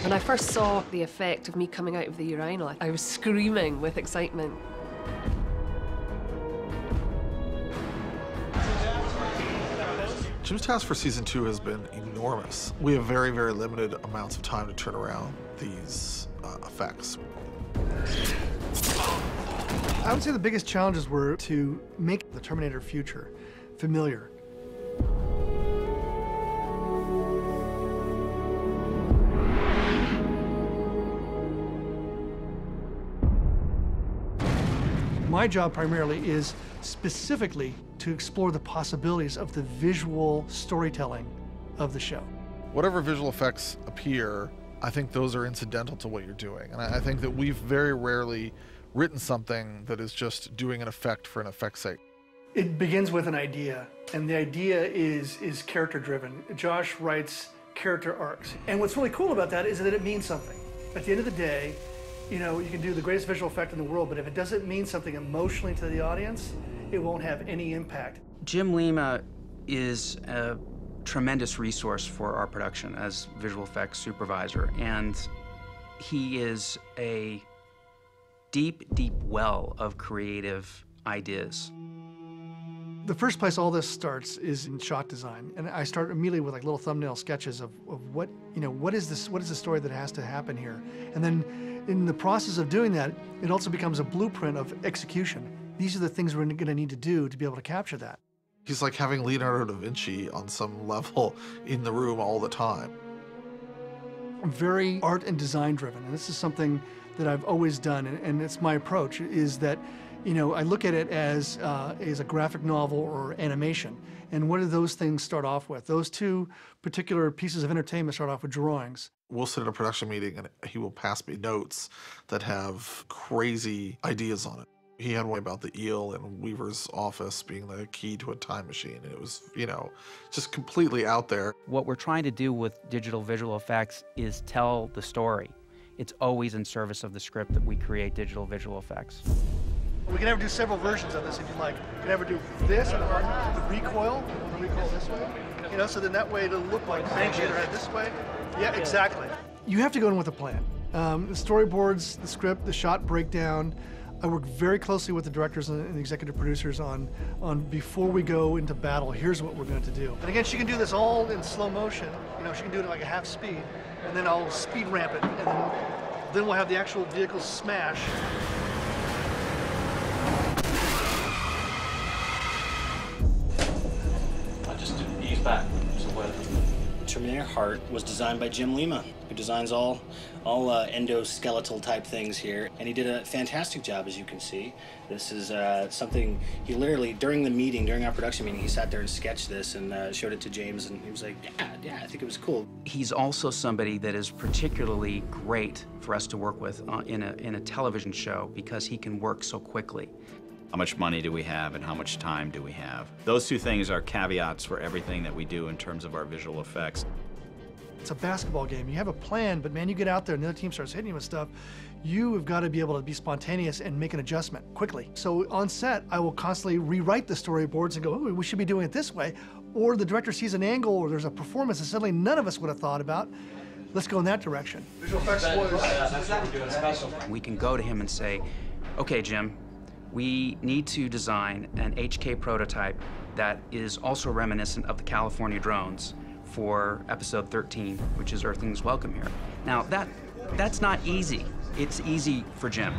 When I first saw the effect of me coming out of the urinal, I was screaming with excitement. Jim's task for season 2 has been enormous. We have very, very limited amounts of time to turn around these effects. I would say the biggest challenges were to make the Terminator future familiar. My job primarily is specifically to explore the possibilities of the visual storytelling of the show. Whatever visual effects appear, I think those are incidental to what you're doing. And I think that we've very rarely written something that is just doing an effect for an effect's sake. It begins with an idea, and the idea is character-driven. Josh writes character arcs. And what's really cool about that is that it means something. At the end of the day, you know, you can do the greatest visual effect in the world, but if it doesn't mean something emotionally to the audience, it won't have any impact. Jim Lima is a tremendous resource for our production as visual effects supervisor, and he is a deep, deep well of creative ideas. The first place all this starts is in shot design, and I start immediately with like little thumbnail sketches of what, you know, what is the story that has to happen here, and then in the process of doing that, it also becomes a blueprint of execution. These are the things we're going to need to do to be able to capture that. He's like having Leonardo da Vinci on some level in the room all the time. I'm very art and design driven, and this is something that I've always done, and it's my approach, is that, you know, I look at it as a graphic novel or animation. And what do those things start off with? Those two particular pieces of entertainment start off with drawings. We'll sit in a production meeting and he will pass me notes that have crazy ideas on it. He had one about the eel in Weaver's office being the key to a time machine. And it was, you know, just completely out there. What we're trying to do with digital visual effects is tell the story. It's always in service of the script that we create digital visual effects. We can ever do several versions of this if you like. We can ever do this and the recoil this way. You know, so then that way it'll look like Banksy either head this way. Yeah, exactly. You have to go in with a plan. The storyboards, the script, the shot breakdown. I work very closely with the directors and the executive producers on before we go into battle, here's what we're going to do. And again, she can do this all in slow motion. You know, she can do it at like a half speed, and then I'll speed ramp it, and then we'll have the actual vehicle smash. Back. Terminator Heart was designed by Jim Lima, who designs all endoskeletal type things here, and he did a fantastic job, as you can see. This is something he literally, during our production meeting, he sat there and sketched this and showed it to James, and he was like, yeah, I think it was cool. He's also somebody that is particularly great for us to work with in a television show because he can work so quickly. How much money do we have and how much time do we have? Those two things are caveats for everything that we do in terms of our visual effects. It's a basketball game. You have a plan, but man, you get out there and the other team starts hitting you with stuff. You have got to be able to be spontaneous and make an adjustment quickly. So on set, I will constantly rewrite the storyboards and go, oh, we should be doing it this way. Or the director sees an angle or there's a performance that suddenly none of us would have thought about. Let's go in that direction. Visual effects was... We can go to him and say, okay, Jim, we need to design an HK prototype that is also reminiscent of the California drones for episode 13, which is Earthlings Welcome Here. Now, that's not easy. It's easy for Jim.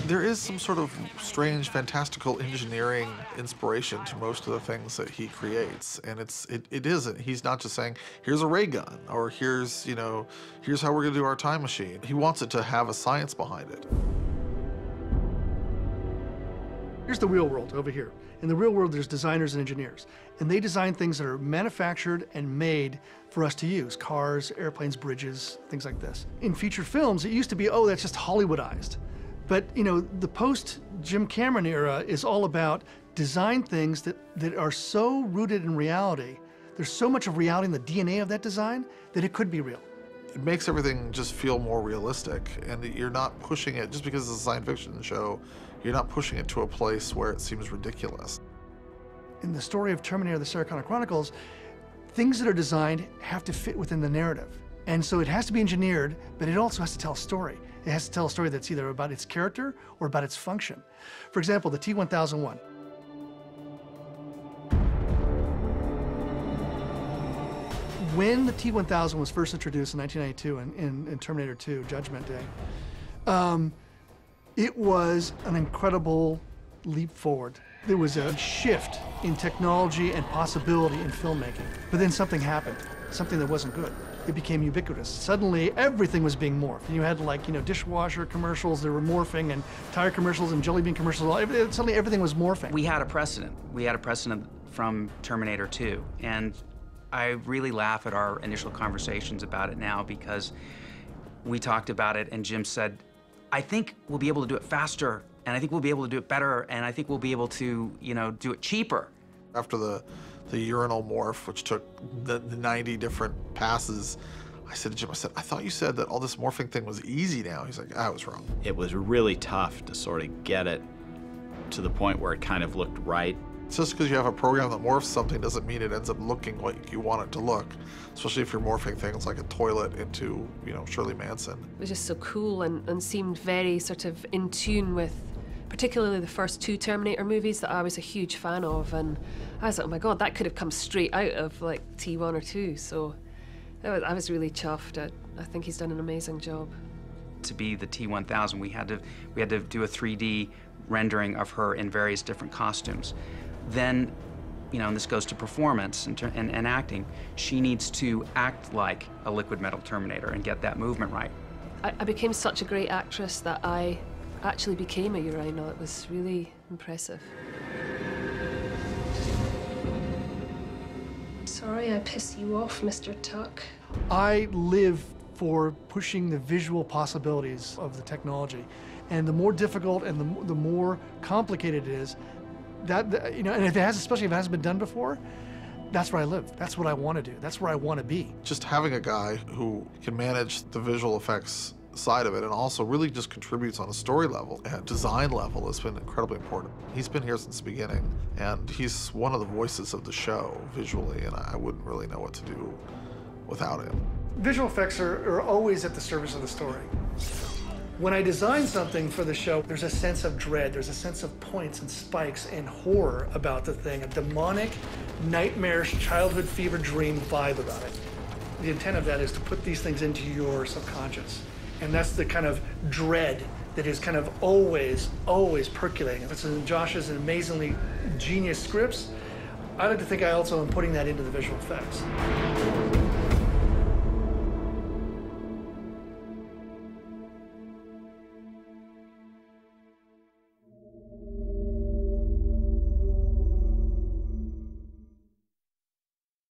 There is some sort of strange, fantastical engineering inspiration to most of the things that he creates, and it isn't. He's not just saying, here's a ray gun, or here's how we're gonna do our time machine. He wants it to have a science behind it. Here's the real world over here. In the real world, there's designers and engineers, and they design things that are manufactured and made for us to use. Cars, airplanes, bridges, things like this. In feature films, it used to be, oh, that's just Hollywoodized. But, you know, the post-Jim Cameron era is all about design things that are so rooted in reality. There's so much of reality in the DNA of that design that it could be real. It makes everything just feel more realistic, and you're not pushing it, just because it's a science fiction show, you're not pushing it to a place where it seems ridiculous. In the story of Terminator, the Sarah Connor Chronicles, things that are designed have to fit within the narrative. And so it has to be engineered, but it also has to tell a story. It has to tell a story that's either about its character or about its function. For example, the T-1001. When the T-1000 was first introduced in 1992 in Terminator 2, Judgment Day, it was an incredible leap forward. There was a shift in technology and possibility in filmmaking. But then something happened, something that wasn't good. It became ubiquitous. Suddenly, everything was being morphed. And you had, like, dishwasher commercials that were morphing, and tire commercials and jelly bean commercials. Suddenly, everything was morphing. We had a precedent. We had a precedent from Terminator 2. And I really laugh at our initial conversations about it now, because we talked about it and Jim said, I think we'll be able to do it faster, and I think we'll be able to do it better, and I think we'll be able to, do it cheaper. After the urinal morph, which took the 90 different passes, I said to Jim, I thought you said that all this morphing thing was easy now. He's like, I was wrong. It was really tough to sort of get it to the point where it kind of looked right. Just because you have a program that morphs something doesn't mean it ends up looking like you want it to look, especially if you're morphing things like a toilet into, Shirley Manson. It was just so cool and seemed very sort of in tune with particularly the first two Terminator movies that I was a huge fan of, and I was like, oh my God, that could have come straight out of like T1 or 2, so I was really chuffed. I think he's done an amazing job. To be the T-1000, we had to do a 3D rendering of her in various different costumes. Then, and this goes to performance and acting, she needs to act like a liquid metal Terminator and get that movement right. I became such a great actress that I actually became a urinal. It was really impressive. Sorry I pissed you off, Mr. Tuck. I live for pushing the visual possibilities of the technology. And the more difficult and the more complicated it is, and if it has, especially if it hasn't been done before, that's where I live. That's what I want to do. That's where I want to be. Just having a guy who can manage the visual effects side of it and also really just contributes on a story level and design level has been incredibly important. He's been here since the beginning, and he's one of the voices of the show visually, and I wouldn't really know what to do without him. Visual effects are always at the service of the story. When I design something for the show, there's a sense of dread, there's a sense of points and spikes and horror about the thing, a demonic, nightmarish, childhood fever dream vibe about it. The intent of that is to put these things into your subconscious. And that's the kind of dread that is kind of always percolating. Josh's amazingly genius scripts, I like to think I also am putting that into the visual effects.